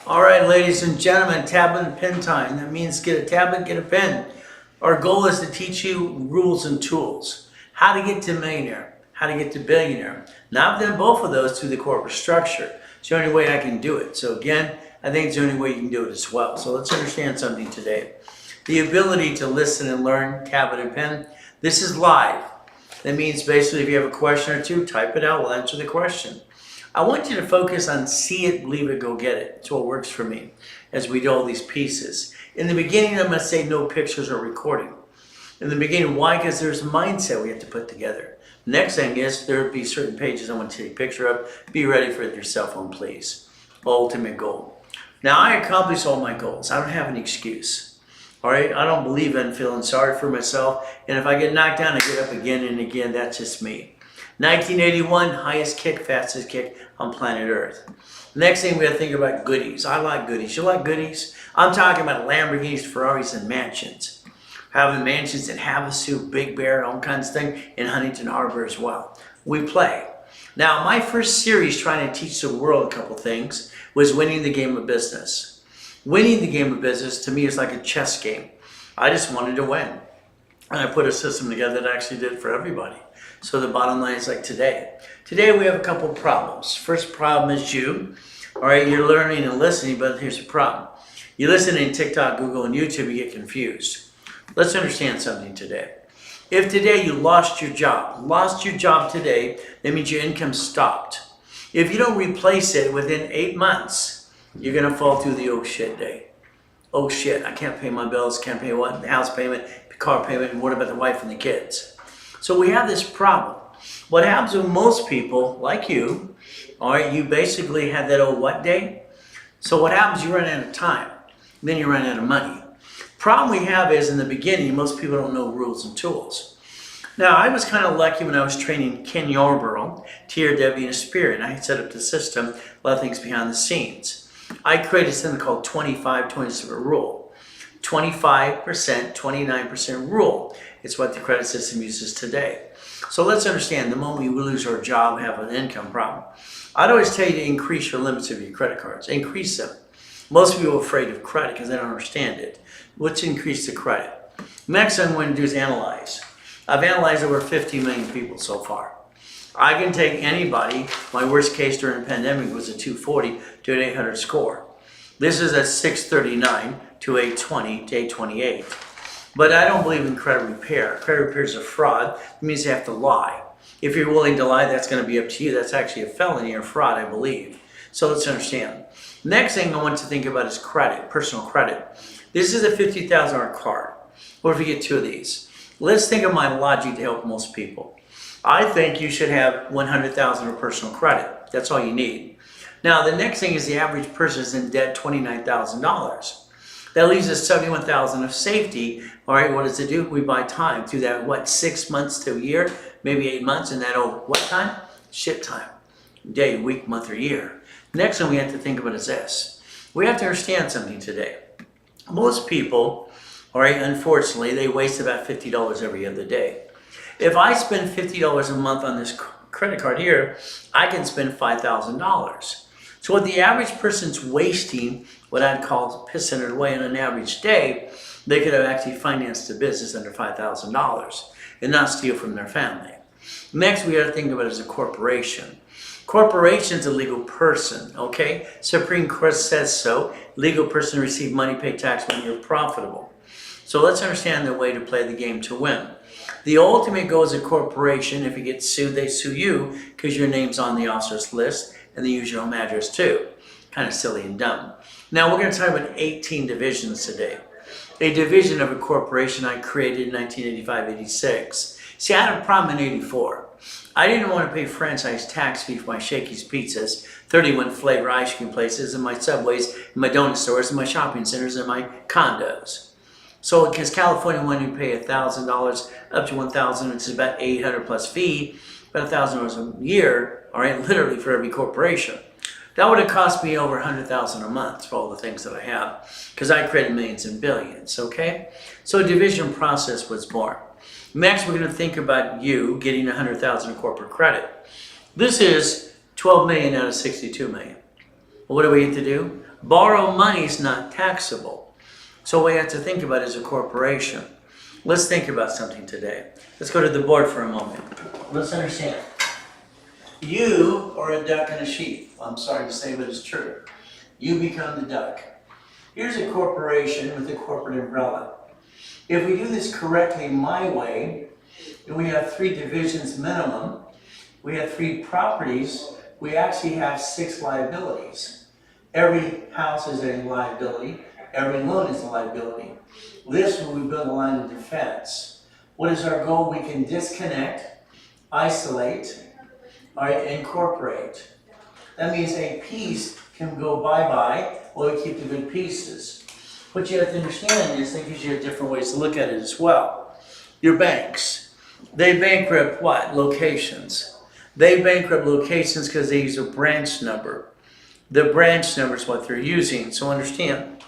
All right, ladies and gentlemen, tablet and pen time. That means get a tablet, get a pen. Our goal is to teach you rules and tools. How to get to millionaire, how to get to billionaire. Now I've done both of those through the corporate structure. It's the only way I can do it. So again, I think it's the only way you can do it as well. So let's understand something today. The ability to listen and learn, tablet and pen. This is live. That means basically if you have a question or two, type it out, we'll answer the question. I want you to focus on see it, believe it, go get it. It's what works for me as we do all these pieces. In the beginning, I'm going to say no pictures or recording. In the beginning, why? Because there's a mindset we have to put together. Next thing is there will be certain pages I want to take a picture of. Be ready for it with your cell phone, please. Ultimate goal. Now, I accomplished all my goals. I don't have an excuse. All right? I don't believe in feeling sorry for myself. And if I get knocked down, I get up again and again. That's just me. 1981, highest kick, fastest kick on planet Earth. Next thing we have to think about goodies. I like goodies. You like goodies? I'm talking about Lamborghinis, Ferraris, and mansions. Having mansions in Havasu, Big Bear, all kinds of things, in Huntington Harbor as well. We play. Now, my first series trying to teach the world a couple things was winning the game of business. Winning the game of business to me is like a chess game. I just wanted to win. And I put a system together that actually did it for everybody. So the bottom line is like today. Today we have a couple of problems. First problem is you. All right, you're learning and listening, but here's the problem. You listen in TikTok, Google, and YouTube, you get confused. Let's understand something today. If today you lost your job today, that means your income stopped. If you don't replace it within 8 months, you're going to fall through the oh shit day. Oh shit, I can't pay my bills, can't pay what? The house payment, the car payment, and what about the wife and the kids? So we have this problem. What happens with most people, like you, all right, you basically have that oh what day? So what happens, you run out of time. Then you run out of money. Problem we have is in the beginning, most people don't know rules and tools. Now, I was kind of lucky when I was training Ken Yarborough, TRW, and Experian. I set up the system, a lot of things behind the scenes. I created something called 25-27 rule. 25%, 29% rule. It's what the credit system uses today. So let's understand, the moment we lose our job, have an income problem, I'd always tell you to increase your limits of your credit cards. Increase them. Most people are afraid of credit because they don't understand it. Let's increase the credit. Next thing I'm going to do is analyze. I've analyzed over 50 million people so far. I can take anybody. My worst case during the pandemic was a 240 to an 800 score. This is a 639 to 820 to 828. But I don't believe in credit repair. Credit repair is a fraud. It means you have to lie. If you're willing to lie, that's going to be up to you. That's actually a felony or fraud, I believe. So let's understand. Next thing I want to think about is credit, personal credit. This is a $50,000 card. What if we get two of these? Let's think of my logic to help most people. I think you should have $100,000 of personal credit. That's all you need. Now, the next thing is the average person is in debt $29,000. That leaves us $71,000 of safety. All right, what does it do? We buy time through that, 6 months to a year, maybe 8 months, and that, what time? Shit time. Day, week, month, or year. Next one we have to think about is this. We have to understand something today. Most people, all right, unfortunately, they waste about $50 every other day. If I spend $50 a month on this credit card here, I can spend $5,000. So what the average person's wasting, what I'd call pissing it away on an average day, they could have actually financed a business under $5,000 and not steal from their family. Next, we got to think about it as a corporation. Corporation's a legal person, okay? Supreme Court says so. Legal person receive money, pay tax when you're profitable. So let's understand the way to play the game to win. The ultimate goal is a corporation. If you get sued, they sue you because your name's on the officer's list and they use your home address too. Kind of silly and dumb. Now we're going to talk about 18 divisions today. A division of a corporation I created in 1985-86. See, I had a problem in 84. I didn't want to pay franchise tax fee for my Shakey's Pizzas, 31 flavor ice cream places, and my Subways, and my donut stores, and my shopping centers, and my condos. So, because California wanted to pay $1,000 up to $1,000, which is about $800 plus fee, about $1,000 a year, all right, literally for every corporation. That would have cost me over $100,000 a month for all the things that I have, because I created millions and billions, okay? So a division process was born. Next, we're going to think about you getting $100,000 in corporate credit. This is $12 million out of $62 million. Well, what do we have to do? Borrow money is not taxable. So what you have to think about is a corporation. Let's think about something today. Let's go to the board for a moment. Let's understand. You are a duck in a sheep. I'm sorry to say, but it's true. You become the duck. Here's a corporation with a corporate umbrella. If we do this correctly my way, and we have 3 divisions minimum, we have 3 properties, we actually have 6 liabilities. Every house is a liability, every loan is a liability. This will we build a line of defense. What is our goal? We can disconnect, isolate, or incorporate. That means a piece can go bye-bye, or we keep the good pieces. What you have to understand is that gives you different ways to look at it as well. Your banks, they bankrupt what? Locations. They bankrupt locations because they use a branch number. The branch number is what they're using, so understand.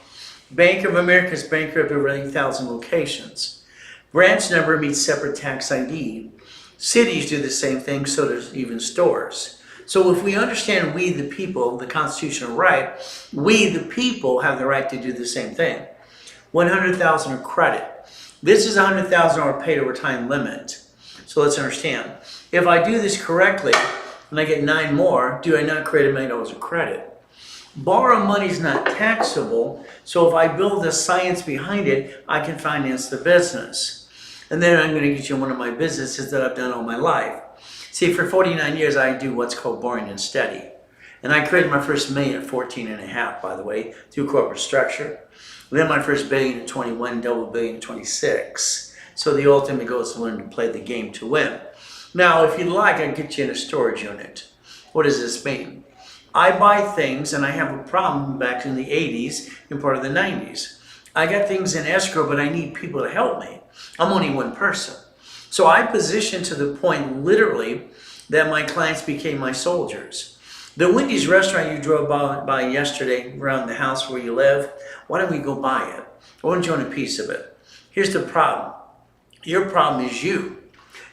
Bank of America is bankrupt over 8,000 locations. Branch number means separate tax ID. Cities do the same thing, so does even stores. So if we understand we the people, the constitutional right, we the people have the right to do the same thing. 100,000 of credit. This is $100,000 paid over time limit. So let's understand. If I do this correctly and I get 9 more, do I not create $1 million of credit? Borrow money is not taxable, so if I build the science behind it, I can finance the business. And then I'm going to get you one of my businesses that I've done all my life. See, for 49 years, I do what's called boring and steady. And I created my first million at 14 and a half, by the way, through corporate structure. Then my first billion at 21, double billion at 26. So the ultimate goal is to learn to play the game to win. Now, if you'd like, I can get you in a storage unit. What does this mean? I buy things, and I have a problem back in the 80s and part of the 90s. I got things in escrow, but I need people to help me. I'm only one person. So I positioned to the point, literally, that my clients became my soldiers. The Wendy's restaurant you drove by yesterday around the house where you live, why don't we go buy it? I want you to own a piece of it. Here's the problem. Your problem is you.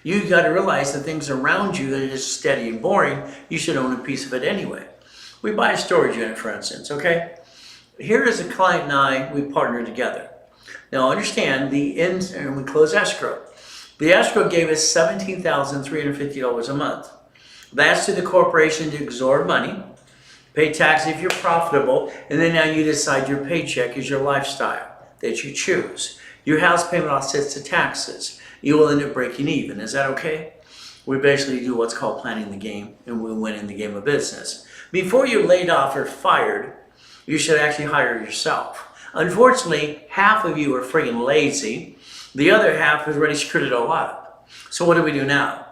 You got to realize the things around you that are just steady and boring, you should own a piece of it anyway. We buy a storage unit, for instance, okay? Here is a client and I, we partner together. Now understand, and we close escrow. The escrow gave us $17,350 a month. That's to the corporation to absorb money, pay tax if you're profitable, and then now you decide your paycheck is your lifestyle that you choose. Your house payment offsets the taxes. You will end up breaking even. Is that okay? We basically do what's called planning the game, and we win in the game of business. Before you're laid off or fired, you should actually hire yourself. Unfortunately, half of you are friggin' lazy. The other half has already screwed it all up. So what do we do now?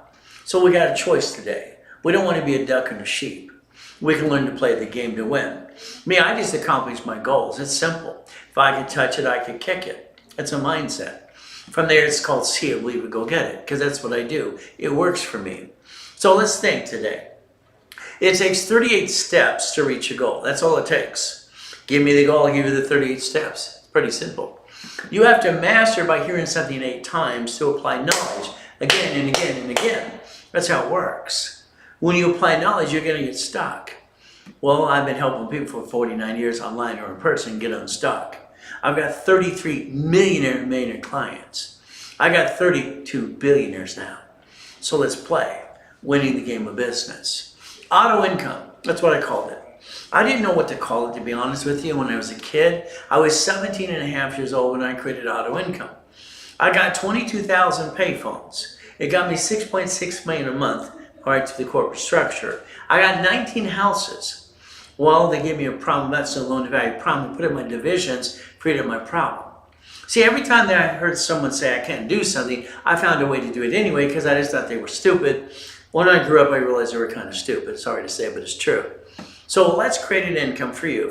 So we got a choice today. We don't want to be a duck and a sheep. We can learn to play the game to win. Me, I just accomplished my goals. It's simple. If I could touch it, I could kick it. It's a mindset. From there, it's called see it, believe it, go get it. Because that's what I do. It works for me. So let's think today. It takes 38 steps to reach a goal. That's all it takes. Give me the goal, I'll give you the 38 steps. It's pretty simple. You have to master by hearing something 8 times to apply knowledge again and again and again. That's how it works. When you apply knowledge, you're going to get stuck. Well, I've been helping people for 49 years online or in person get unstuck. I've got 33 millionaire clients. I got 32 billionaires now. So let's play, winning the game of business. Auto income, that's what I called it. I didn't know what to call it, to be honest with you, when I was a kid. I was 17 and a half years old when I created auto income. I got 22,000 payphones. It got me $6.6 million a month, all right, to the corporate structure. I got 19 houses. Well, they gave me a problem. That's a loan to value problem. Put it in my divisions, created my problem. See, every time that I heard someone say I can't do something, I found a way to do it anyway because I just thought they were stupid. When I grew up, I realized they were kind of stupid. Sorry to say, but it's true. So let's create an income for you.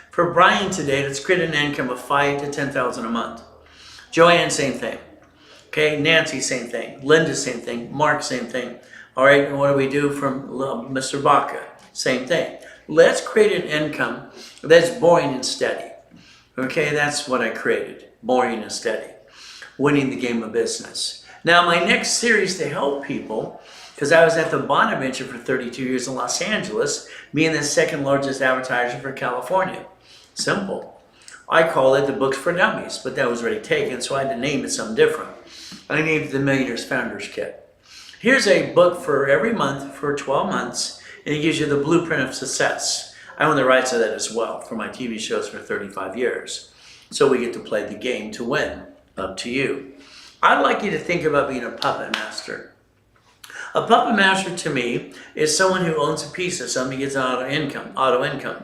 For Brian today, let's create an income of $5,000 to $10,000 a month. Joanne, same thing. Okay, Nancy, same thing. Linda, same thing. Mark, same thing. All right, and what do we do from Mr. Baca? Same thing. Let's create an income that's boring and steady. Okay, that's what I created. Boring and steady. Winning the game of business. Now, my next series to help people Because I was at the Bonaventure for 32 years in Los Angeles, being the second largest advertiser for California. Simple. I call it the Books for Dummies, but that was already taken, so I had to name it something different. I named it the Millionaire's Founders Kit. Here's a book for every month for 12 months, and it gives you the blueprint of success. I own the rights to that as well for my TV shows for 35 years. So we get to play the game to win. Up to you. I'd like you to think about being a puppet master. A puppet master to me is someone who owns a piece of something, gets auto income.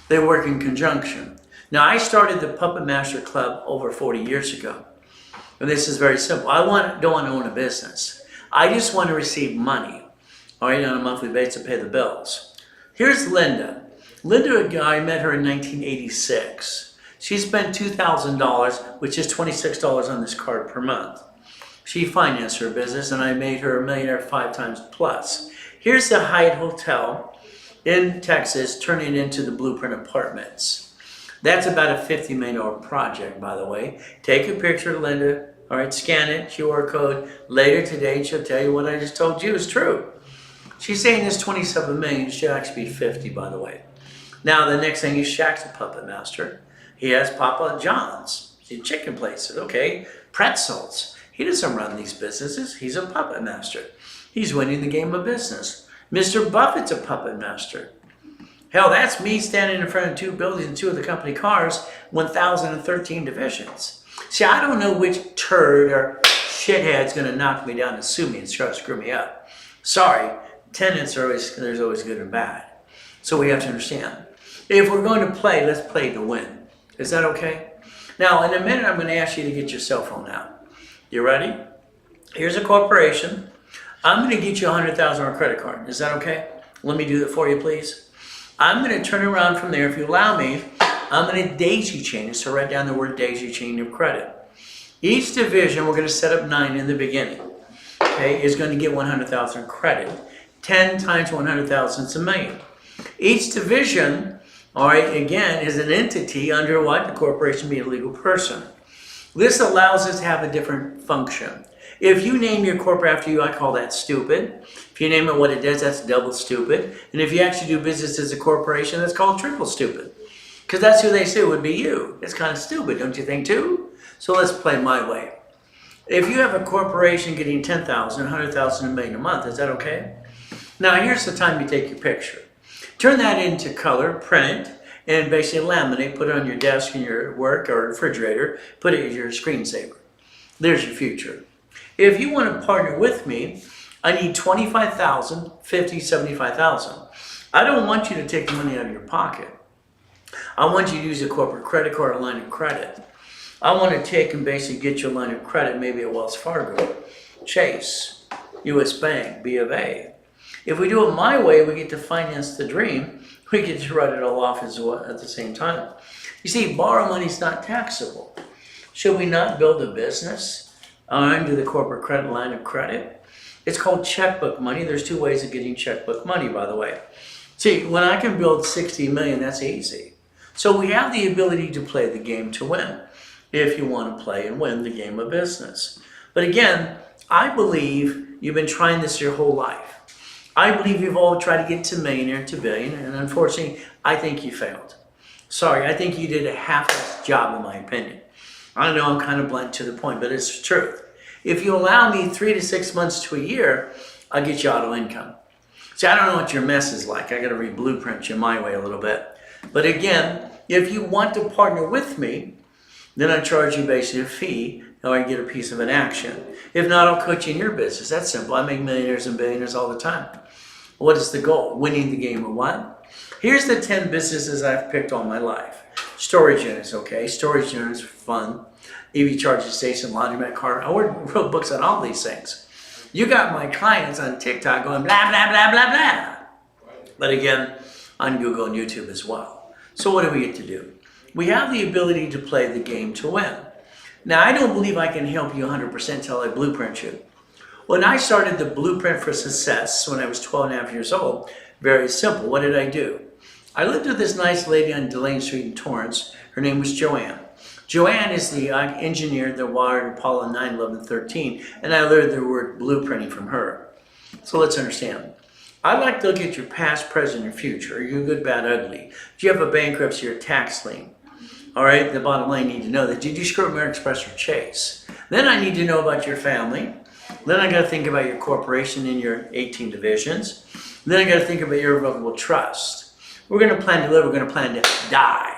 They work in conjunction. Now, I started the Puppet Master Club over 40 years ago. And this is very simple. I don't want to own a business. I just want to receive money, all right, on a monthly basis to pay the bills. Here's Linda. Linda, I met her in 1986. She spent $2,000, which is $26 on this card per month. She financed her business, and I made her a millionaire 5 times plus. Here's the Hyatt Hotel in Texas, turning into the Blueprint Apartments. That's about a $50 million project, by the way. Take a picture of Linda, all right, scan it, QR code. Later today, she'll tell you what I just told you is true. She's saying this 27 million, it should actually be 50, by the way. Now, the next thing is Shaq's a puppet master. He has Papa John's, chicken places, okay, pretzels. He doesn't run these businesses. He's a puppet master. He's winning the game of business. Mr. Buffett's a puppet master. Hell, that's me standing in front of 2 buildings and 2 of the company cars, 1,013 divisions. See, I don't know which turd or shithead's going to knock me down and sue me and try to screw me up. Sorry, tenants are there's always good and bad. So we have to understand. If we're going to play, let's play to win. Is that okay? Now, in a minute, I'm going to ask you to get your cell phone out. You ready? Here's a corporation. I'm going to get you $100,000 on a credit card. Is that okay? Let me do that for you, please. I'm going to turn around from there. If you allow me, I'm going to daisy chain it. So write down the word daisy chain of credit. Each division, we're going to set up 9 in the beginning. Okay, is going to get $100,000 credit. 10 times 100,000 is $1 million. Each division, all right, again, is an entity under what? The corporation being a legal person. This allows us to have a different function. If you name your corporate after you, I call that stupid. If you name it what it does, that's double stupid. And if you actually do business as a corporation, that's called triple stupid. Because that's who they say would be you. It's kind of stupid, don't you think, too? So let's play my way. If you have a corporation getting 10,000, 100,000, $1 million a month, is that okay? Now, here's the time you take your picture. Turn that into color, print it, and basically laminate, put it on your desk in your work or refrigerator, put it as your screensaver. There's your future. If you want to partner with me, I need 25,000, 50, 75,000. I don't want you to take the money out of your pocket. I want you to use a corporate credit card or line of credit. I want to take and basically get your line of credit, maybe at Wells Fargo, Chase, U.S. Bank, B of A. If we do it my way, we get to finance the dream. We get to write it all off as well at the same time. You see, borrow money is not taxable. Should we not build a business under the corporate credit line of credit? It's called checkbook money. There's 2 ways of getting checkbook money, by the way. See, when I can build 60 million, that's easy. So we have the ability to play the game to win, if you want to play and win the game of business. But again, I believe you've been trying this your whole life. I believe you've all tried to get to millionaire to billionaire, and unfortunately, I think you failed. Sorry, I think you did a half-assed job, in my opinion. I know I'm kind of blunt to the point, but it's the truth. If you allow me 3 to 6 months to a year, I'll get you auto income. See, I don't know what your mess is like. I got to re-blueprint you my way a little bit. But again, if you want to partner with me, then I charge you basically a fee, or I get a piece of an action. If not, I'll coach you in your business. That's simple. I make millionaires and billionaires all the time. What is the goal? Winning the game of what? Here's the 10 businesses I've picked all my life. Storage units, okay? Storage units are fun. EV charging station, laundromat, car. I wrote books on all these things. You got my clients on TikTok going blah, blah, blah, blah, blah. But again, on Google and YouTube as well. So what do we get to do? We have the ability to play the game to win. Now, I don't believe I can help you 100% until I blueprint you. When I started the Blueprint for Success when I was 12 and a half years old, very simple. What did I do? I lived with this nice lady on Delane Street in Torrance. Her name was Joanne. Joanne is the engineer that wired Apollo 9, 11, 13, and I learned the word blueprinting from her. So let's understand. I'd like to look at your past, present, and future. Are you good, bad, ugly? Do you have a bankruptcy or tax lien? All right, the bottom line, I need to know that. Did you screw up American Express or Chase? Then I need to know about your family. Then I got to think about your corporation in your 18 divisions. Then I got to think about your irrevocable trust. We're going to plan to live. We're going to plan to die.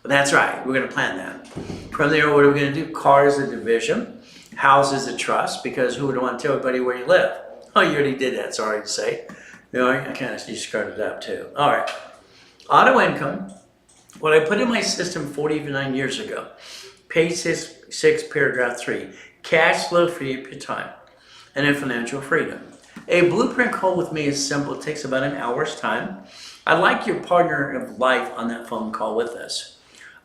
That's right. We're going to plan that. From there, what are we going to do? Car is a division. House is a trust, because who would want to tell everybody where you live? Oh, you already did that, sorry to say. You know, I kind of discarded that too. All right. Auto income. What I put in my system 49 years ago. Page 6, paragraph 3. Cash flow free up your time. And then financial freedom. A blueprint call with me is simple. It takes about an hour's time. I'd like your partner of life on that phone call with us.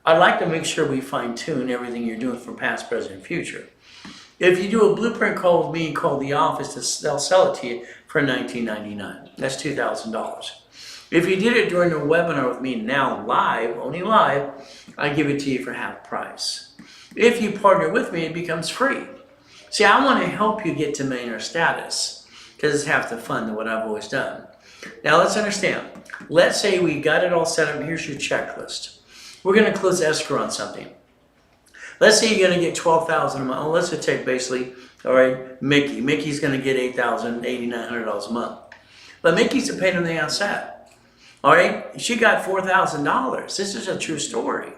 I'd like to make sure we fine-tune everything you're doing for past, present, and future. If you do a blueprint call with me, call the office, they'll sell it to you for $19.99. That's $2,000. If you did it during the webinar with me now live, only live, I give it to you for half price. If you partner with me, it becomes free. See, I want to help you get to millionaire status, because it's half the fun than what I've always done. Now let's understand. Let's say we got it all set up. Here's your checklist. We're going to close escrow on something. Let's say you're going to get $12,000 a month. Well, let's just take basically, all right, Mickey. Mickey's going to get $8,900 a month. But Mickey's a pain in the outside. All right, she got $4,000. This is a true story.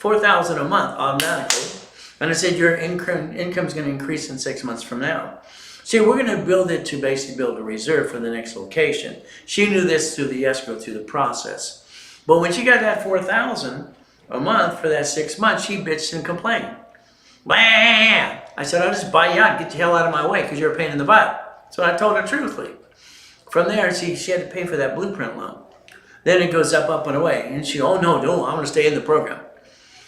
$4,000 a month automatically. And I said your income's going to increase in 6 months from now. See, we're going to build it to basically build a reserve for the next location. She knew this through the escrow, through the process. But when she got that $4,000 a month for that 6 months, she bitched and complained. Bam! I said, I'll just buy you out, get the hell out of my way, because you're a pain in the butt. So I told her truthfully. From there, she had to pay for that blueprint loan. Then it goes up and away. And she, oh no, I'm going to stay in the program.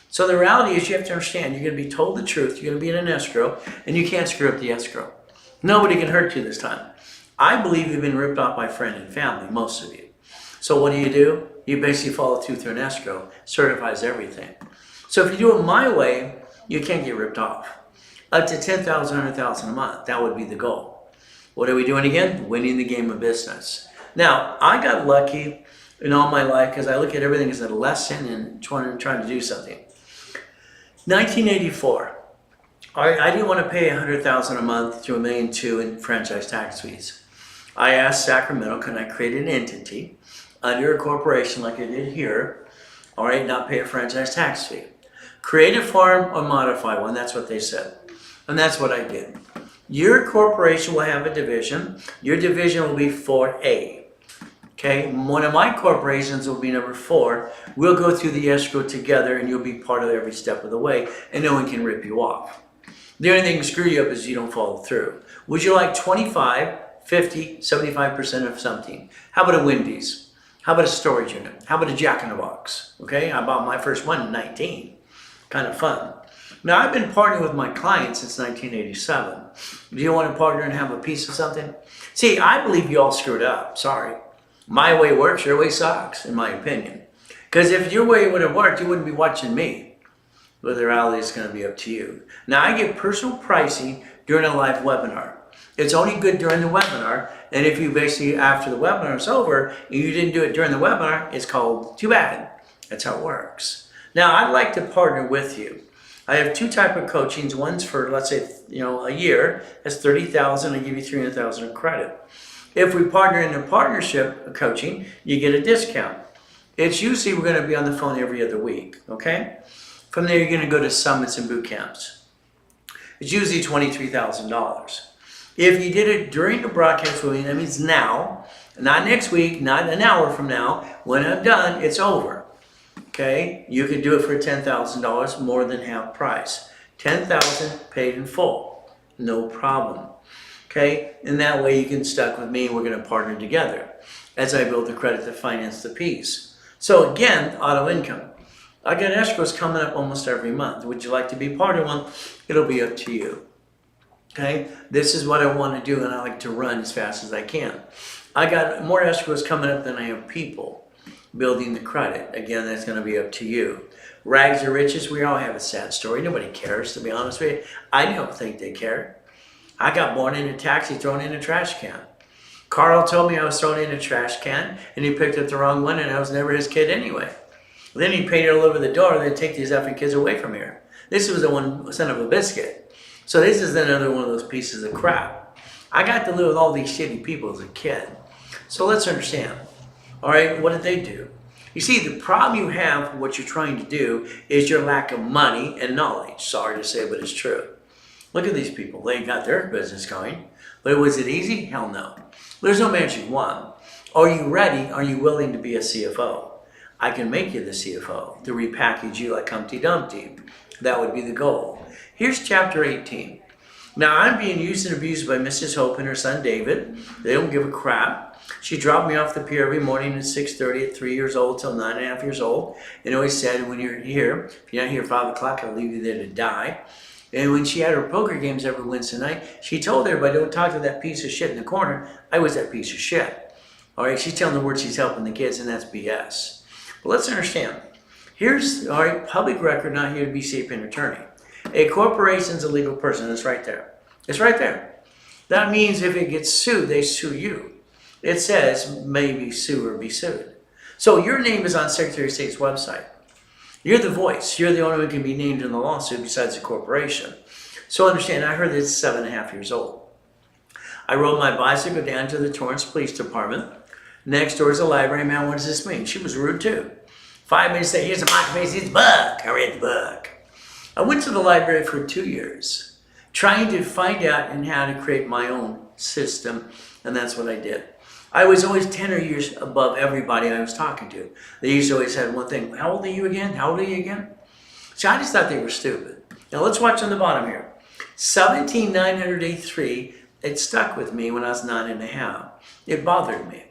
So the reality is you have to understand, you're going to be told the truth, you're going to be in an escrow, and you can't screw up the escrow. Nobody can hurt you this time. I believe you've been ripped off by friend and family, most of you. So what do? You basically follow through an escrow, certifies everything. So if you do it my way, you can't get ripped off. Up to $10,000, $100,000 a month, that would be the goal. What are we doing again? Winning the game of business. Now, I got lucky in all my life because I look at everything as a lesson and trying to do something. 1984. I didn't want to pay $100,000 a month to $1.2 million in franchise tax fees. I asked Sacramento, can I create an entity under a corporation like I did here, all right, not pay a franchise tax fee. Create a farm or modify one, that's what they said. And that's what I did. Your corporation will have a division. Your division will be 4A. Okay, one of my corporations will be number 4. We'll go through the escrow together and you'll be part of every step of the way and no one can rip you off. The only thing that can screw you up is you don't follow through. Would you like 25, 50, 75% of something? How about a Wendy's? How about a storage unit? How about a Jack in the Box? Okay, I bought my first one in 19. Kind of fun. Now, I've been partnering with my clients since 1987. Do you want to partner and have a piece of something? See, I believe you all screwed up. Sorry. My way works, your way sucks, in my opinion. Because if your way would have worked, you wouldn't be watching me. But the reality is going to be up to you. Now, I give personal pricing during a live webinar. It's only good during the webinar. And if you basically, after the webinar is over, and you didn't do it during the webinar, it's called too bad. That's how it works. Now, I'd like to partner with you. I have 2 types of coachings. One's for, let's say, a year. That's $30,000. I give you $300,000 in credit. If we partner in a partnership coaching, you get a discount. It's usually we're going to be on the phone every other week, okay? From there, you're going to go to summits and boot camps. It's usually $23,000. If you did it during the broadcast with me, that means now, not next week, not an hour from now. When I'm done, it's over. Okay? You can do it for $10,000, more than half price. $10,000 paid in full. No problem. Okay? And that way you can stick with me and we're going to partner together as I build the credit to finance the piece. So again, auto income. I got escrows coming up almost every month. Would you like to be part of one? It'll be up to you. Okay? This is what I want to do and I like to run as fast as I can. I got more escrows coming up than I have people building the credit. Again, that's going to be up to you. Rags or riches, we all have a sad story. Nobody cares, to be honest with you. I don't think they care. I got born in a taxi, thrown in a trash can. Carl told me I was thrown in a trash can and he picked up the wrong one and I was never his kid anyway. Then he painted all over the door, they'd take these effing kids away from here. This was the one son of a biscuit. So this is another one of those pieces of crap. I got to live with all these shitty people as a kid. So let's understand. All right, what did they do? You see, the problem you have with what you're trying to do is your lack of money and knowledge. Sorry to say, but it's true. Look at these people. They got their business going. But was it easy? Hell no. There's no magic wand. Are you ready? Are you willing to be a CFO? I can make you the CFO, to repackage you like Humpty Dumpty. That would be the goal. Here's chapter 18. Now, I'm being used and abused by Mrs. Hope and her son David. They don't give a crap. She dropped me off the pier every morning at 6:30 at 3 years old till 9.5 years old. And always said, when you're here, if you're not here at 5 o'clock, I'll leave you there to die. And when she had her poker games every Wednesday night, she told everybody, don't talk to that piece of shit in the corner. I was that piece of shit. All right, she's telling the words she's helping the kids, and that's BS. But let's understand. Here's, all right, public record, not here to be CPA and attorney. A corporation's a legal person. It's right there. It's right there. That means if it gets sued, they sue you. It says maybe sue or be sued. So your name is on Secretary of State's website. You're the voice. You're the only one who can be named in the lawsuit besides the corporation. So understand, I heard this 7.5 years old. I rode my bicycle down to the Torrance Police Department. Next door is a library. Man, what does this mean? She was rude too. 5 minutes later, here's a microphone, it's a book. I read the book. I went to the library for 2 years, trying to find out and how to create my own system, and that's what I did. I was always 10 years above everybody I was talking to. They used to always have one thing, how old are you again? How old are you again? So I just thought they were stupid. Now let's watch on the bottom here. 17,983, it stuck with me when I was 9.5. It bothered me.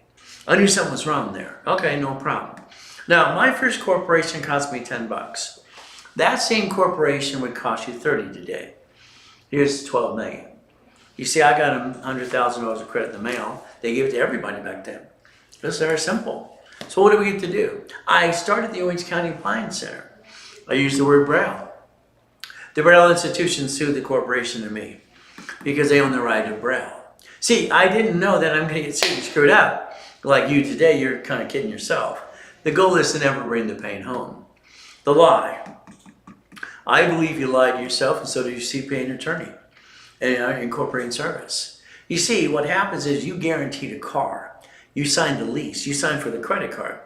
I knew something was wrong there. Okay, no problem. Now, my first corporation cost me $10. That same corporation would cost you $30 today. Here's 12 million. You see, I got $100,000 of credit in the mail. They gave it to everybody back then. It was very simple. So what do we get to do? I started the Owens County Appliance Center. I used the word Braille. The Braille institution sued the corporation and me because they own the right of Braille. See, I didn't know that I'm going to get sued and screwed up. Like you today, you're kind of kidding yourself. The goal is to never bring the pain home. The lie. I believe you lied to yourself, and so do your CPA and attorney and incorporating service. You see, what happens is you guaranteed a car. You signed the lease. You signed for the credit card.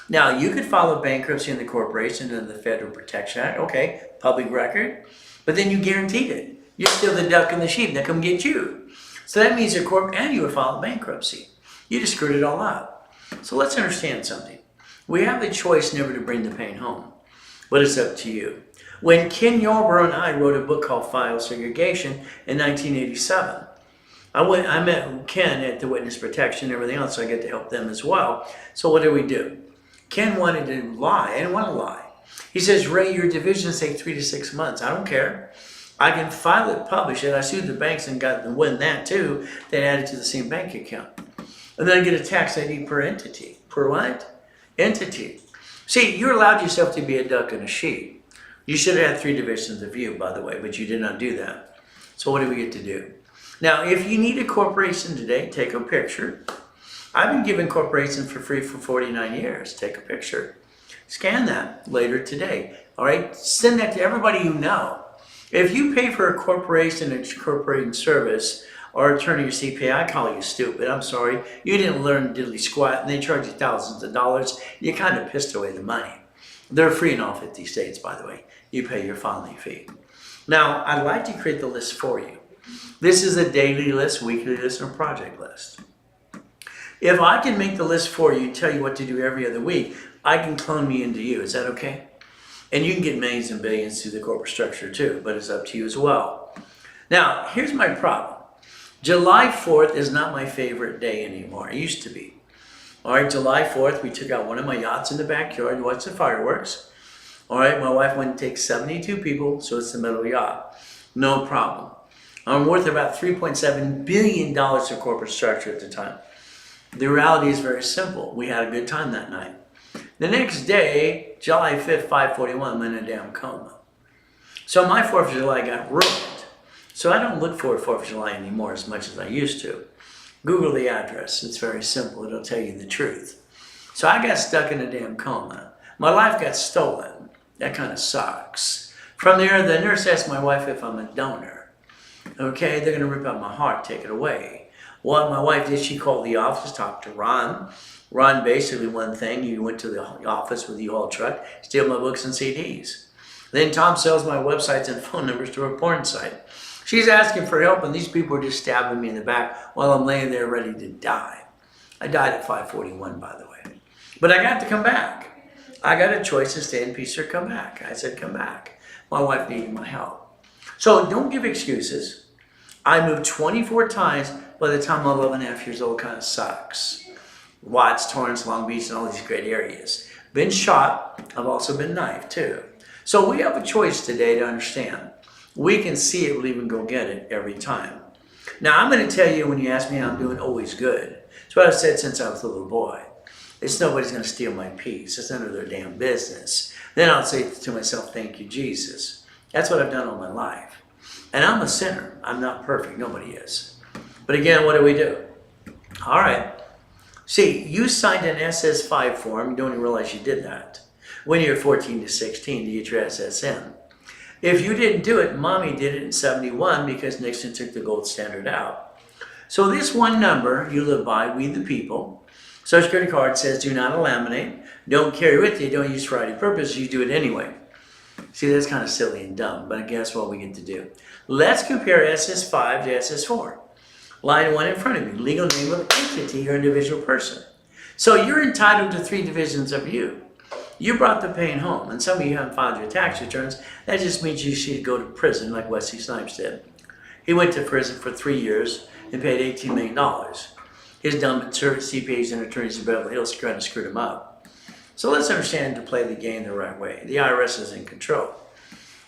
Now, you could file a bankruptcy in the corporation under the Federal Protection Act. Okay, public record. But then you guaranteed it. You're still the duck and the sheep that come get you. So that means and you would file a bankruptcy. You just screwed it all up. So let's understand something. We have the choice never to bring the pain home, but it's up to you. When Ken Yarborough and I wrote a book called File Segregation in 1987, I met Ken at the Witness Protection and everything else, so I get to help them as well. So what did we do? Ken wanted to lie. I didn't want to lie. He says, Ray, your divisions take 3 to 6 months. I don't care. I can file it, publish it. I sued the banks and got to win that too. Then add it to the same bank account. And then I get a tax ID per entity. Per what? Entity. See, you allowed yourself to be a duck and a sheep. You should have had 3 divisions of you, by the way, but you did not do that. So what do we get to do? Now, if you need a corporation today, take a picture. I've been giving corporations for free for 49 years. Take a picture. Scan that later today. All right? Send that to everybody you know. If you pay for a corporation and incorporating service or attorney or CPA, I call you stupid. I'm sorry. You didn't learn diddly squat, and they charge you thousands of dollars. You kind of pissed away the money. They're free in all 50 states, by the way. You pay your filing fee. Now, I'd like to create the list for you. This is a daily list, weekly list, and a project list. If I can make the list for you, tell you what to do every other week, I can clone me into you. Is that okay? And you can get millions and billions through the corporate structure too, but it's up to you as well. Now, here's my problem. July 4th is not my favorite day anymore. It used to be. All right, July 4th, we took out one of my yachts in the backyard to watch the fireworks. All right, my wife went to take 72 people, so it's the middle yacht. No problem. I'm worth about $3.7 billion of corporate structure at the time. The reality is very simple. We had a good time that night. The next day, July 5th, 5:41, I'm in a damn coma. So my 4th of July got ruined. So I don't look forward to 4th of July anymore as much as I used to. Google the address. It's very simple. It'll tell you the truth. So I got stuck in a damn coma. My life got stolen. That kind of sucks. From there, the nurse asked my wife if I'm a donor. Okay, they're going to rip out my heart, take it away. What my wife did, she called the office, talked to Ron. Ron basically one thing, he went to the office with the U-Haul truck, steal my books and CDs. Then Tom sells my websites and phone numbers to a porn site. She's asking for help, and these people are just stabbing me in the back while I'm laying there ready to die. I died at 5:41, by the way. But I got to come back. I got a choice to stay in peace or come back. I said, come back. My wife needed my help. So don't give excuses. I moved 24 times by the time I'm 11 and a half years old. Kind of sucks. Watts, Torrance, Long Beach, and all these great areas. Been shot. I've also been knifed too. So we have a choice today to understand. We can see it, we'll even go get it every time. Now I'm going to tell you, when you ask me how I'm doing, always good. It's what I've said since I was a little boy. It's nobody's going to steal my peace. It's none of their damn business. Then I'll say to myself, thank you, Jesus. That's what I've done all my life. And I'm a sinner. I'm not perfect. Nobody is. But again, what do? All right. See, you signed an SS5 form. You don't even realize you did that when you're 14 to 16 to get your SSN. If you didn't do it, Mommy did it in 71 because Nixon took the gold standard out. So this one number you live by, we the people. Social Security card says do not laminate. Don't carry with you. Don't use for any purpose. You do it anyway. See, that's kind of silly and dumb, but guess what we get to do? Let's compare SS5 to SS4. Line 1 in front of you, legal name of entity or individual person. So you're entitled to 3 divisions of you. You brought the pain home, and some of you haven't filed your tax returns. That just means you should go to prison like Wesley Snipes did. He went to prison for 3 years and paid $18 million. His dumb CPAs and attorneys in Beverly Hills kind of screwed him up. So let's understand to play the game the right way. The IRS is in control.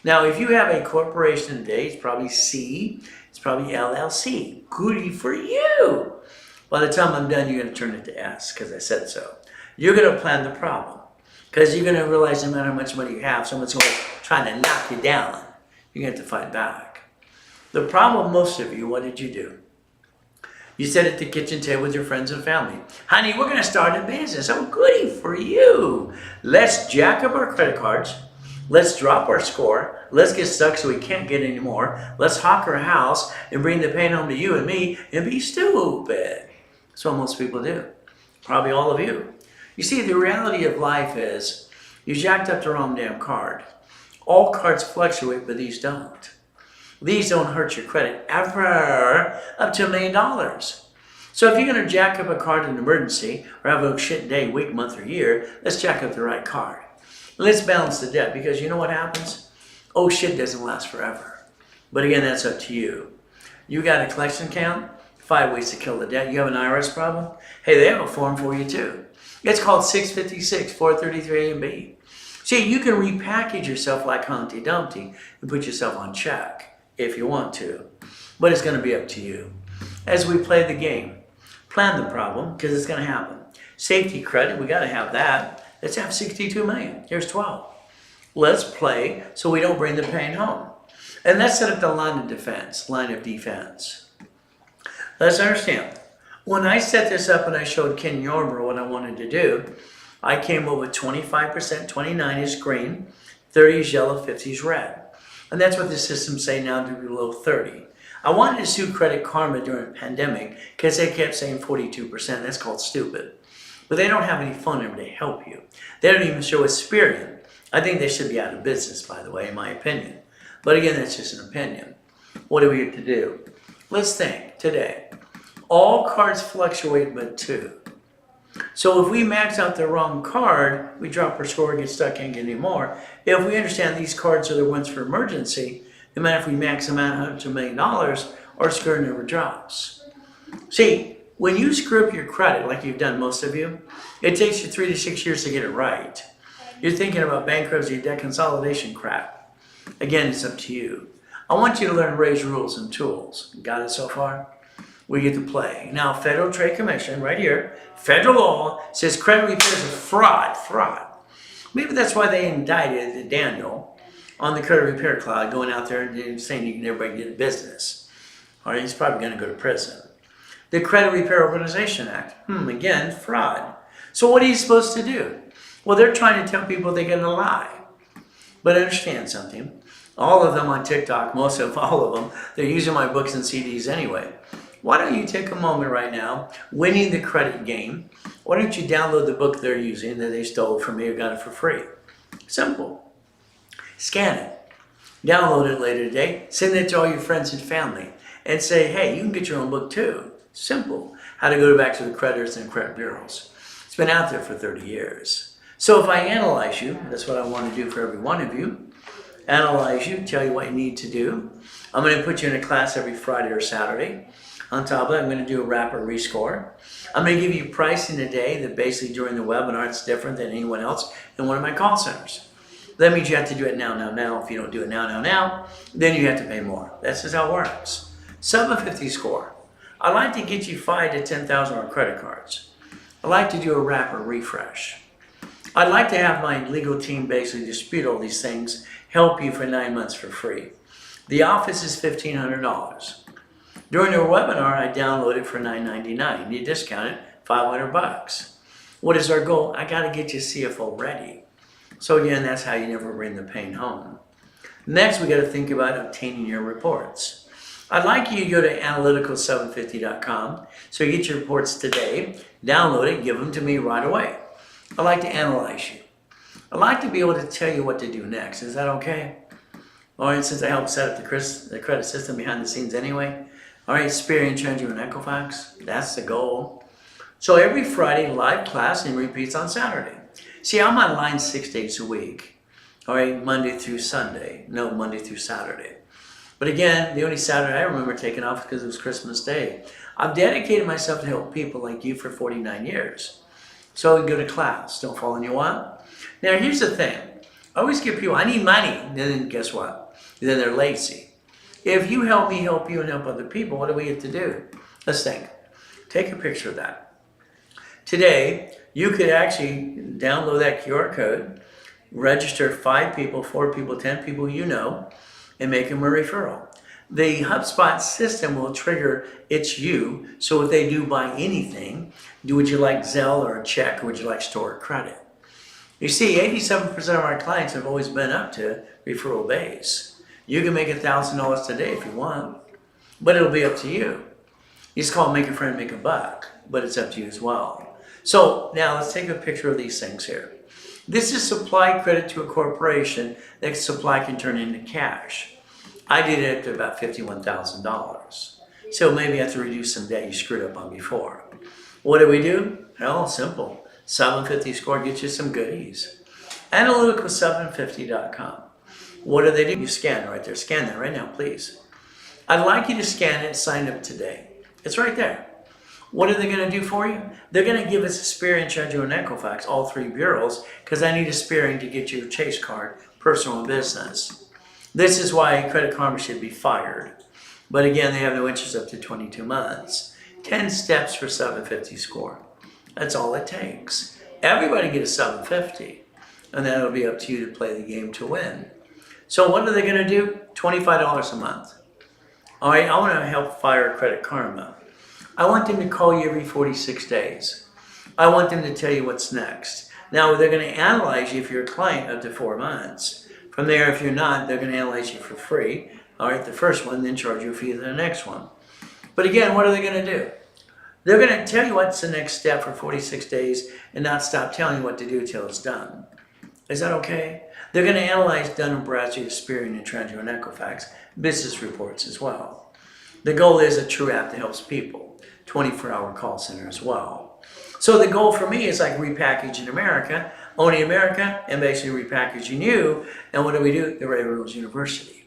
Now, if you have a corporation today, it's probably C, it's probably LLC. Goody for you. By the time I'm done, you're going to turn it to S because I said so. You're going to plan the problem because you're going to realize no matter how much money you have, someone's going to try to knock you down. You're going to have to fight back. The problem, most of you, what did you do? You sat at the kitchen table with your friends and family. Honey, we're going to start a business. Oh, goody for you. Let's jack up our credit cards. Let's drop our score. Let's get stuck so we can't get any more. Let's hawk our house and bring the pain home to you and me and be stupid. That's what most people do. Probably all of you. You see, the reality of life is you jacked up the wrong damn card. All cards fluctuate, but these don't. These don't hurt your credit ever up to $1 million. So if you're going to jack up a card in an emergency or have a shit day, week, month, or year, let's jack up the right card. Let's balance the debt because you know what happens? Oh, shit doesn't last forever. But again, that's up to you. You got a collection account, 5 ways to kill the debt. You have an IRS problem? Hey, they have a form for you too. It's called 656, 433 A and B. See, you can repackage yourself like Humpty Dumpty and put yourself on check if you want to. But it's going to be up to you. As we play the game, plan the problem because it's going to happen. Safety credit, we got to have that. Let's have 62 million. Here's 12. Let's play so we don't bring the pain home. And let's set up the line of defense. Let's understand. When I set this up and I showed Ken Yormer what I wanted to do, I came up with 25%, 29 is green, 30 is yellow, 50 is red. And that's what the systems say now to below 30. I wanted to sue Credit Karma during the pandemic because they kept saying 42%. That's called stupid. But they don't have any phone number to help you. They don't even show Experian. I think they should be out of business, by the way, in my opinion. But again, that's just an opinion. What do we have to do? Let's think today. All cards fluctuate but 2. So if we max out the wrong card, we drop our score, get stuck, can't get any more. If we understand these cards are the ones for emergency, no matter if we max them out up to $1 million, our score never drops. See, when you screw up your credit, like you've done most of you, it takes you 3 to 6 years to get it right. You're thinking about bankruptcy, debt consolidation crap. Again, it's up to you. I want you to learn Ray's rules and tools. Got it so far? We get to play. Now, Federal Trade Commission, right here, federal law says credit repair is a fraud. Maybe that's why they indicted Daniel on the credit repair cloud, going out there and saying you can never get a business. Or he's probably going to go to prison. The Credit Repair Organization Act. Again, fraud. So what are you supposed to do? Well, they're trying to tell people they're going to lie. But understand something. All of them on TikTok, most of all of them, they're using my books and CDs anyway. Why don't you take a moment right now, winning the credit game, why don't you download the book they're using that they stole from me or got it for free? Simple. Scan it. Download it later today. Send it to all your friends and family. And say, hey, you can get your own book too. Simple. How to go back to the creditors and credit bureaus. It's been out there for 30 years. So if I analyze you, that's what I want to do for every one of you. Analyze you, tell you what you need to do. I'm going to put you in a class every Friday or Saturday. On top of that, I'm going to do a rapid rescore. I'm going to give you pricing today that basically during the webinar, it's different than anyone else in one of my call centers. That means you have to do it now. If you don't do it now, then you have to pay more. That's just how it works. 750 score. I'd like to get you 5,000 to 10,000 on credit cards. I'd like to do a rapid refresh. I'd like to have my legal team basically dispute all these things, help you for 9 months for free. The office is $1,500. During the webinar, I download it for $9.99. You discount it, $500. What is our goal? I got to get you CFO ready. So again, that's how you never bring the pain home. Next, we got to think about obtaining your reports. I'd like you to go to analytical750.com so you get your reports today, download it, give them to me right away. I'd like to analyze you. I'd like to be able to tell you what to do next. Is that okay? All right, since I helped set up the credit system behind the scenes anyway. All right, Experian, TransUnion, and Equifax. That's the goal. So every Friday, live class and repeats on Saturday. See, I'm online 6 days a week. All right, Monday through Saturday. But again, the only Saturday I remember taking off because it was Christmas Day. I've dedicated myself to help people like you for 49 years. So go to class. Don't fall in your want. Now, here's the thing. I always give people, I need money. And then guess what? Then they're lazy. If you help me help you and help other people, what do we get to do? Let's think. Take a picture of that. Today, you could actually download that QR code, register 5 people, 4 people, 10 people you know, and make them a referral. The HubSpot system will trigger it's you, so if they do buy anything, would you like Zelle or a check, or would you like store credit? You see, 87% of our clients have always been up to referral base. You can make $1,000 today if you want, but it'll be up to you. You just call it make a friend, make a buck, but it's up to you as well. So now let's take a picture of these things here. This is supply credit to a corporation that supply can turn into cash. I did it up to about $51,000. So maybe you have to reduce some debt you screwed up on before. What do we do? Well, simple. 750 score gets you some goodies. Analytical750.com. What do? You scan right there. Scan that right now, please. I'd like you to scan it and sign up today. It's right there. What are they going to do for you? They're going to give us Experian, TransUnion, and Equifax, all 3 bureaus, because I need Experian to get your Chase card, personal and business. This is why Credit Karma should be fired. But again, they have no interest up to 22 months. 10 steps for 750 score. That's all it takes. Everybody get a 750. And then it'll be up to you to play the game to win. So what are they going to do? $25 a month. All right, I want to help fire Credit Karma. I want them to call you every 46 days. I want them to tell you what's next. Now, they're going to analyze you if you're a client up to 4 months. From there, if you're not, they're going to analyze you for free. All right, the first one, then charge you a fee for the next one. But again, what are they going to do? They're going to tell you what's the next step for 46 days and not stop telling you what to do until it's done. Is that okay? They're going to analyze Dun & Bradstreet, Experian, and TransUnion, and Equifax business reports as well. The goal is a true app that helps people. 24-hour call center as well. So the goal for me is like repackaging America, owning America, and basically repackaging you. And what do? The Reynolds University.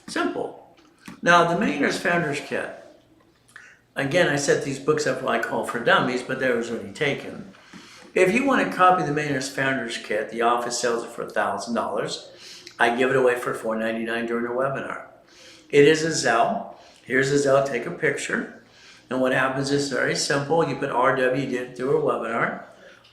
Simple. Now, the Millionaires Founders Kit. Again, I set these books up what I call for dummies, but they was already taken. If you want to copy the Millionaires Founders Kit, the office sells it for $1,000. I give it away for $4.99 during the webinar. It is a Zelle. Here's a Zelle. Take a picture. And what happens is very simple. You put RW, you did it through a webinar.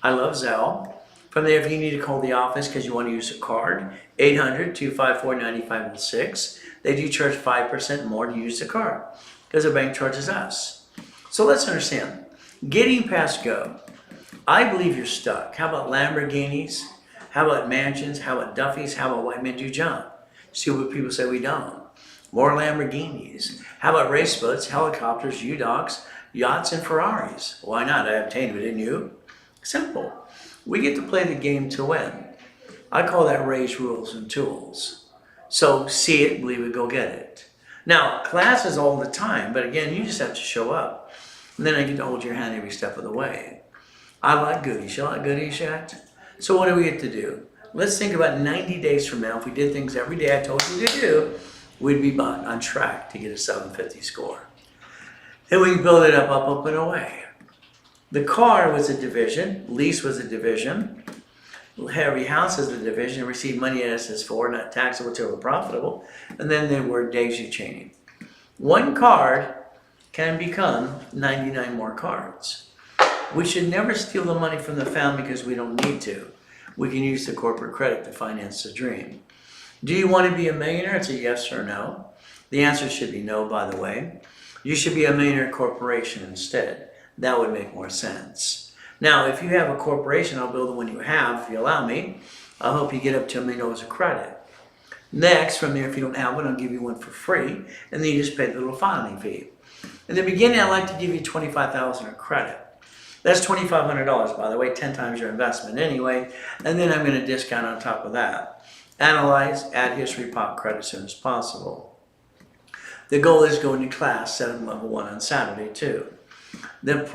I love Zelle. From there, if you need to call the office because you want to use a card, 800-254-9506. They do charge 5% more to use the card because the bank charges us. So let's understand. Getting past go. I believe you're stuck. How about Lamborghinis? How about mansions? How about Duffys? How about white men do jump? See what people say we don't. More Lamborghinis. How about race boats, helicopters, U-Docks, yachts, and Ferraris? Why not? I obtained it, didn't you? Simple. We get to play the game to win. I call that raise rules and tools. So see it, believe it, go get it. Now, classes all the time, but again, you just have to show up. And then I get to hold your hand every step of the way. I like goodies. You like goodies yet? So what do we get to do? Let's think about 90 days from now. If we did things every day I told you to do, we'd be on track to get a 750 score. Then we can build it up, and away. The car was a division. Lease was a division. Every house is a division. Receive money at SS4, not taxable till profitable. And then there were daisy chaining. One card can become 99 more cards. We should never steal the money from the family because we don't need to. We can use the corporate credit to finance the dream. Do you want to be a millionaire? It's a yes or no. The answer should be no, by the way. You should be a millionaire corporation instead. That would make more sense. Now, if you have a corporation, I'll build the one you have, if you allow me. I'll help you get up to $1 million of credit. Next, from there, if you don't have one, I'll give you one for free, and then you just pay the little filing fee. In the beginning, I like to give you $25,000 of credit. That's $2,500, by the way, 10 times your investment anyway, and then I'm going to discount on top of that. Analyze, add history, pop credit as soon as possible. The goal is going to class 7 level 1 on Saturday too. The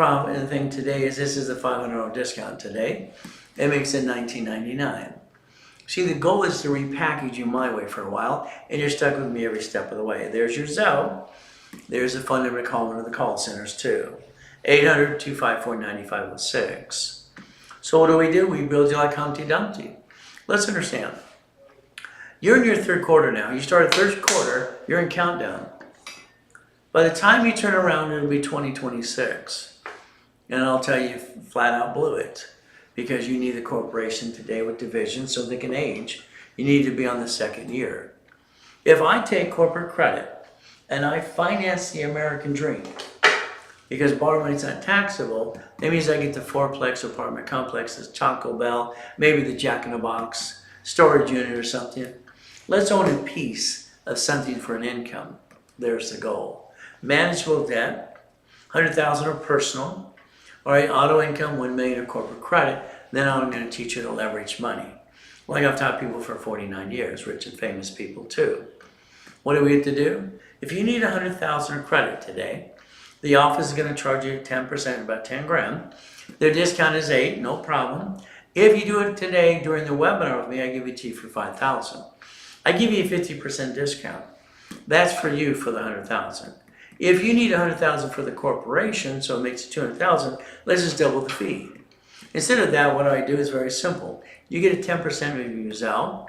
thing today is this is a $500 discount today. It makes it $19.99. See, the goal is to repackage you my way for a while, and you're stuck with me every step of the way. There's your Zelle. There's a phone number to call one of the call centers too. 800-254-9506. So what do? We build you like Humpty Dumpty. Let's understand. You're in your third quarter now. You started third quarter, you're in countdown. By the time you turn around, it'll be 2026. And I'll tell you, flat out blew it. Because you need a corporation today with divisions so they can age. You need to be on the second year. If I take corporate credit and I finance the American dream, because borrow money's not taxable, that means I get the fourplex apartment complexes, Taco Bell, maybe the Jack in the Box, storage unit or something. Let's own a piece of something for an income. There's the goal. Manageable debt, 100,000 or personal. All right, auto income, 1 million of corporate credit. Then I'm going to teach you to leverage money. Like I've taught people for 49 years, rich and famous people too. What do we have to do? If you need 100,000 of credit today, the office is going to charge you 10%, about 10 grand. Their discount is 8, no problem. If you do it today during the webinar with me, I give it to you for 5,000. I give you a 50% discount. That's for you for the 100,000. If you need 100,000 for the corporation, so it makes it 200,000, let's just double the fee. Instead of that, what I do is very simple. You get a 10% of your Zelle,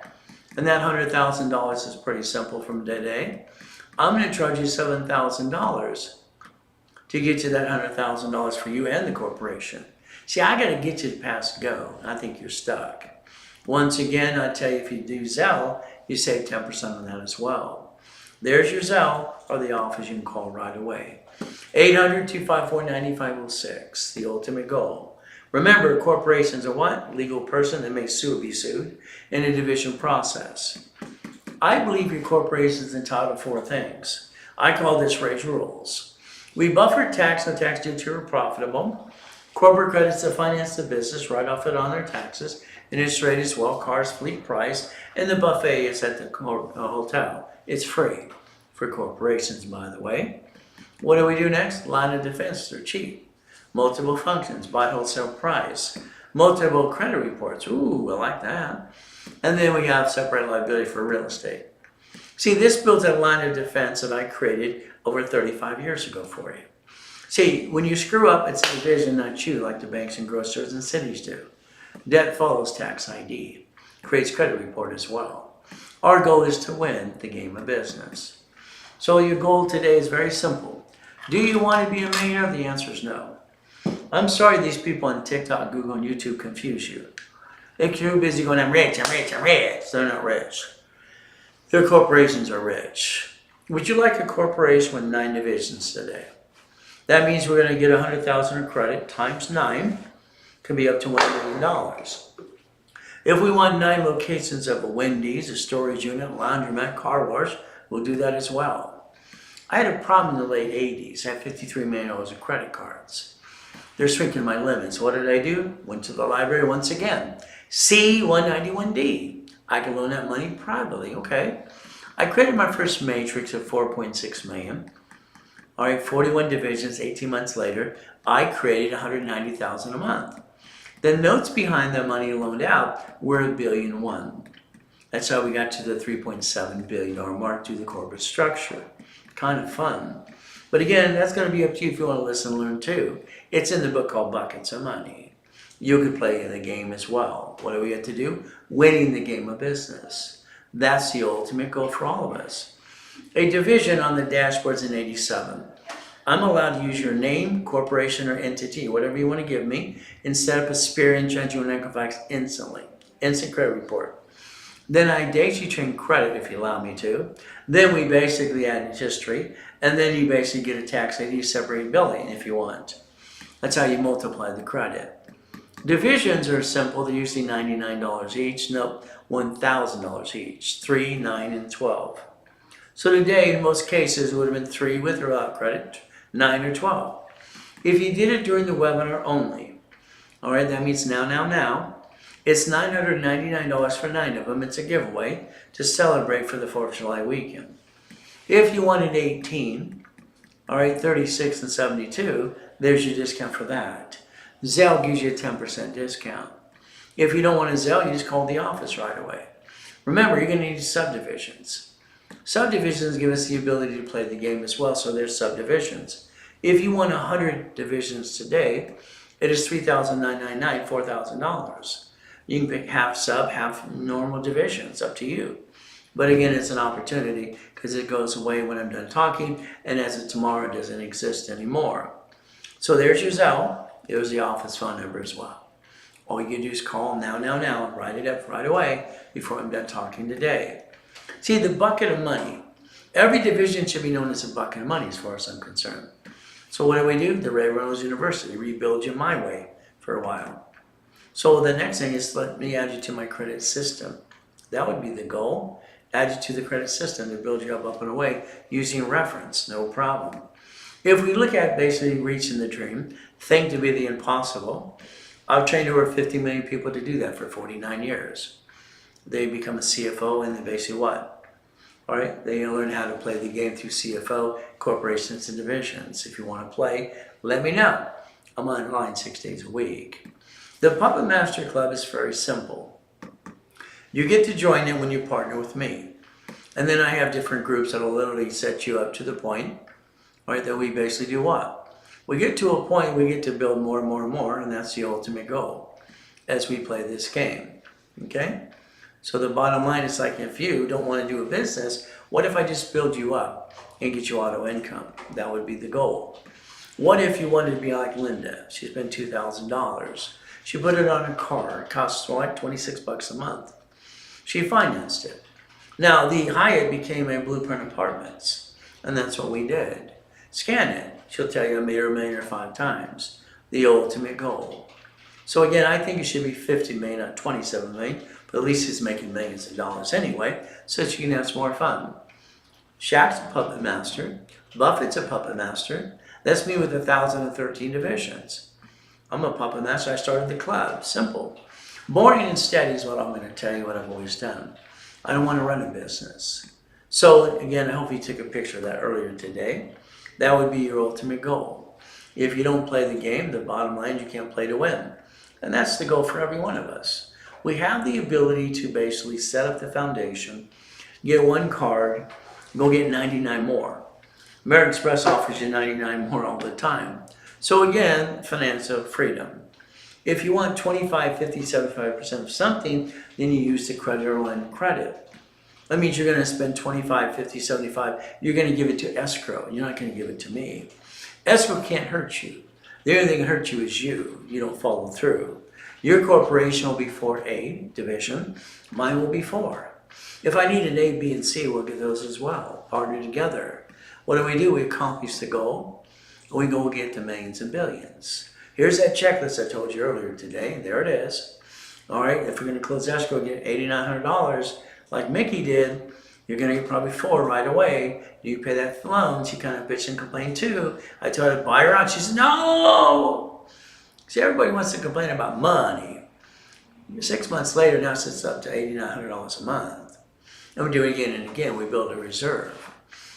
and that $100,000 is pretty simple from today. I'm going to charge you $7,000 to get you that $100,000 for you and the corporation. See, I got to get you past go. I think you're stuck. Once again, I tell you, if you do Zelle, you save 10% on that as well. There's your Zelle or the office you can call right away. 800-254-9506, the ultimate goal. Remember, corporations are what? Legal person that may sue or be sued in a division process. I believe your corporation is entitled to 4 things. I call this raise rules. We buffer tax, no tax due to or profitable. Corporate credits to finance the business, write off it on their taxes. Interest rate is well, cars, fleet price, and the buffet is at the hotel. It's free for corporations, by the way. What do we do next? Line of defense, they're cheap. Multiple functions, buy wholesale price. Multiple credit reports, ooh, I like that. And then we have separate liability for real estate. See, this builds a line of defense that I created over 35 years ago for you. See, when you screw up, it's the division, not you, like the banks and grocers and cities do. Debt follows tax ID. Creates credit report as well. Our goal is to win the game of business. So your goal today is very simple. Do you want to be a millionaire? The answer is no. I'm sorry these people on TikTok, Google, and YouTube confuse you. They're too busy going, I'm rich, I'm rich, I'm rich. They're not rich. Their corporations are rich. Would you like a corporation with 9 divisions today? That means we're going to get 100,000 of credit times 9, could be up to $1 million. If we want 9 locations of a Wendy's, a storage unit, laundromat, car wash, we'll do that as well. I had a problem in the late 80s. I had $53 million of credit cards. They're shrinking my limits. What did I do? Went to the library once again. C191D. I can loan that money privately, okay? I created my first matrix of 4.6 million. All right, 41 divisions, 18 months later, I created 190,000 a month. The notes behind the money loaned out were $1.1 billion. That's how we got to the $3.7 billion mark through the corporate structure. Kind of fun. But again, that's going to be up to you if you want to listen and learn too. It's in the book called Buckets of Money. You could play the game as well. What do we have to do? Winning the game of business. That's the ultimate goal for all of us. A division on the dashboard's in 87. I'm allowed to use your name, corporation, or entity, whatever you want to give me, and set up Experian, TransUnion, Equifax instantly. Instant credit report. Then I daisy chain credit if you allow me to. Then we basically add history, and then you basically get a tax ID separate billing if you want. That's how you multiply the credit. Divisions are simple. They're usually $99 each. Nope, $1,000 each. 3, 9, and 12. So today, in most cases, it would have been 3 with or without credit, 9 or 12. If you did it during the webinar only, all right, that means now, it's $999 for 9 of them. It's a giveaway to celebrate for the 4th of July weekend. If you wanted 18, all right, 36 and 72, there's your discount for that. Zelle gives you a 10% discount. If you don't want a Zelle, you just call the office right away. Remember, you're going to need subdivisions. Subdivisions give us the ability to play the game as well, so there's subdivisions. If you want 100 divisions today, it is $3,999, $4,000. You can pick half sub, half normal divisions, up to you. But again, it's an opportunity because it goes away when I'm done talking, and as of tomorrow, it doesn't exist anymore. So there's your Zelle. There's the office phone number as well. All you can do is call now, write it up right away before I'm done talking today. See, the bucket of money. Every division should be known as a bucket of money as far as I'm concerned. So what do? The Reynolds University, rebuild you my way for a while. So the next thing is let me add you to my credit system. That would be the goal. Add you to the credit system to build you up and away using reference, no problem. If we look at basically reaching the dream, think to be the impossible, I've trained over 50 million people to do that for 49 years. They become a CFO and they basically what? All right, they learn how to play the game through CFO, corporations, and divisions. If you want to play, let me know. I'm online 6 days a week. The Puppet Master Club is very simple. You get to join in when you partner with me. And then I have different groups that will literally set you up to the point, right, that we basically do what? We get to a point we get to build more and more and more, and that's the ultimate goal as we play this game, okay? So the bottom line is like if you don't want to do a business, what if I just build you up and get you auto income? That would be the goal. What if you wanted to be like Linda? She spent $2,000. She put it on a car. It costs like 26 bucks a month. She financed it. Now the Hyatt became a Blueprint Apartments, and that's what we did. Scan it. She'll tell you I made her $1 million 5 times. The ultimate goal. So again, I think it should be 50 million, not 27 million, but at least it's making millions of dollars anyway, so that you can have some more fun. Shaq's a puppet master. Buffett's a puppet master. That's me with 1,013 divisions. I'm a puppet master. I started the club. Simple. Boring and steady is what I'm going to tell you what I've always done. I don't want to run a business. So again, I hope you took a picture of that earlier today. That would be your ultimate goal. If you don't play the game, the bottom line, you can't play to win. And that's the goal for every one of us. We have the ability to basically set up the foundation, get one card, go get 99 more. American Express offers you 99 more all the time. So again, financial freedom. If you want 25, 50, 75% of something, then you use the creditor line of credit. That means you're going to spend 25, 50, 75. You're going to give it to escrow. You're not going to give it to me. Escrow can't hurt you. The only thing that hurts you is you. You don't follow through. Your corporation will be for A division. Mine will be for. If I need an A, B, and C, we'll get those as well. Partner together. What do? We accomplish the goal. we go get to millions and billions. Here's that checklist I told you earlier today. There it is. All right, if we're going to close escrow and get $8,900 like Mickey did, you're going to get probably 4 right away. You pay that loan. She kind of bitched and complained too. I told her to buy her out. She said, no. See, everybody wants to complain about money. 6 months later, now it's up to $8,900 a month. And we do it again and again. We build a reserve.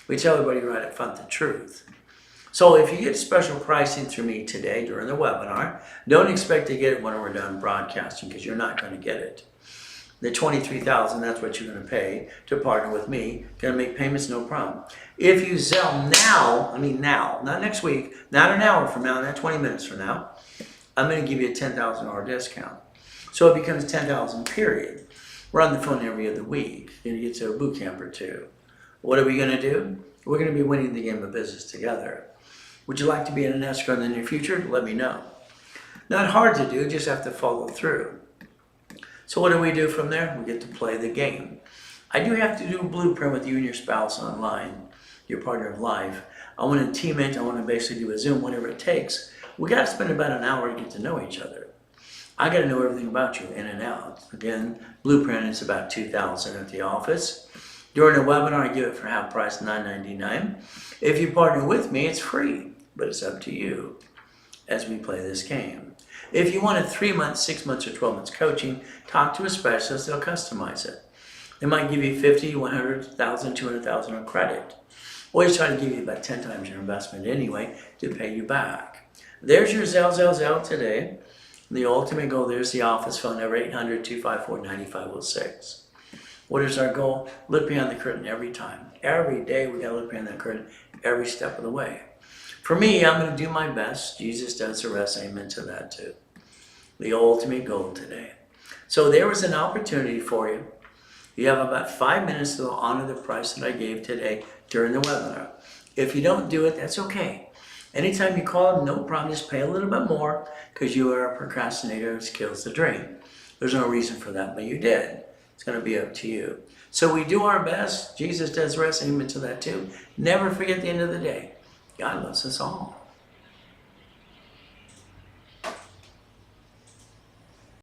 We tell everybody right up front the truth. So if you get special pricing through me today during the webinar, don't expect to get it when we're done broadcasting, because you're not going to get it. The $23,000, that's what you're going to pay to partner with me. Going to make payments, no problem. If you sell now, now, not next week, not an hour from now, not 20 minutes from now, I'm going to give you a $10,000 discount. So it becomes $10,000 period. We're on the phone every other week. You're going to get to a boot camp or two. What are we going to do? We're going to be winning the game of business together. Would you like to be in an escrow in the near future? Let me know. Not hard to do, just have to follow through. So what do we do from there? We get to play the game. I do have to do a blueprint with you and your spouse online, your partner of life. I want to team it. I want to basically do a Zoom, whatever it takes. We got to spend about an hour to get to know each other. I got to know everything about you in and out. Again, blueprint is about $2,000 at the office. During the webinar, I give it for half price, $9.99. If you partner with me, it's free, but it's up to you as we play this game. If you want a 3 months, 6 months, or 12 months coaching, talk to a specialist. They'll customize it. They might give you $50,000, $100,000, $200,000 on credit. Always try to give you about 10 times your investment anyway to pay you back. There's your Zell today. The ultimate goal, there's the office phone number, 800-254-9506. What is our goal? Look behind the curtain every time. Every day we gotta look behind that curtain every step of the way. For me, I'm gonna do my best. Jesus does the rest. Amen to that too. The ultimate goal today. So there was an opportunity for you. You have about 5 minutes to honor the price that I gave today during the webinar. If you don't do it, that's okay. Anytime you call them, no problem, just pay a little bit more, because you are a procrastinator who kills the dream. There's no reason for that, but you did. It's going to be up to you. So we do our best. Jesus does rest. Amen to that too. Never forget, the end of the day, God loves us all.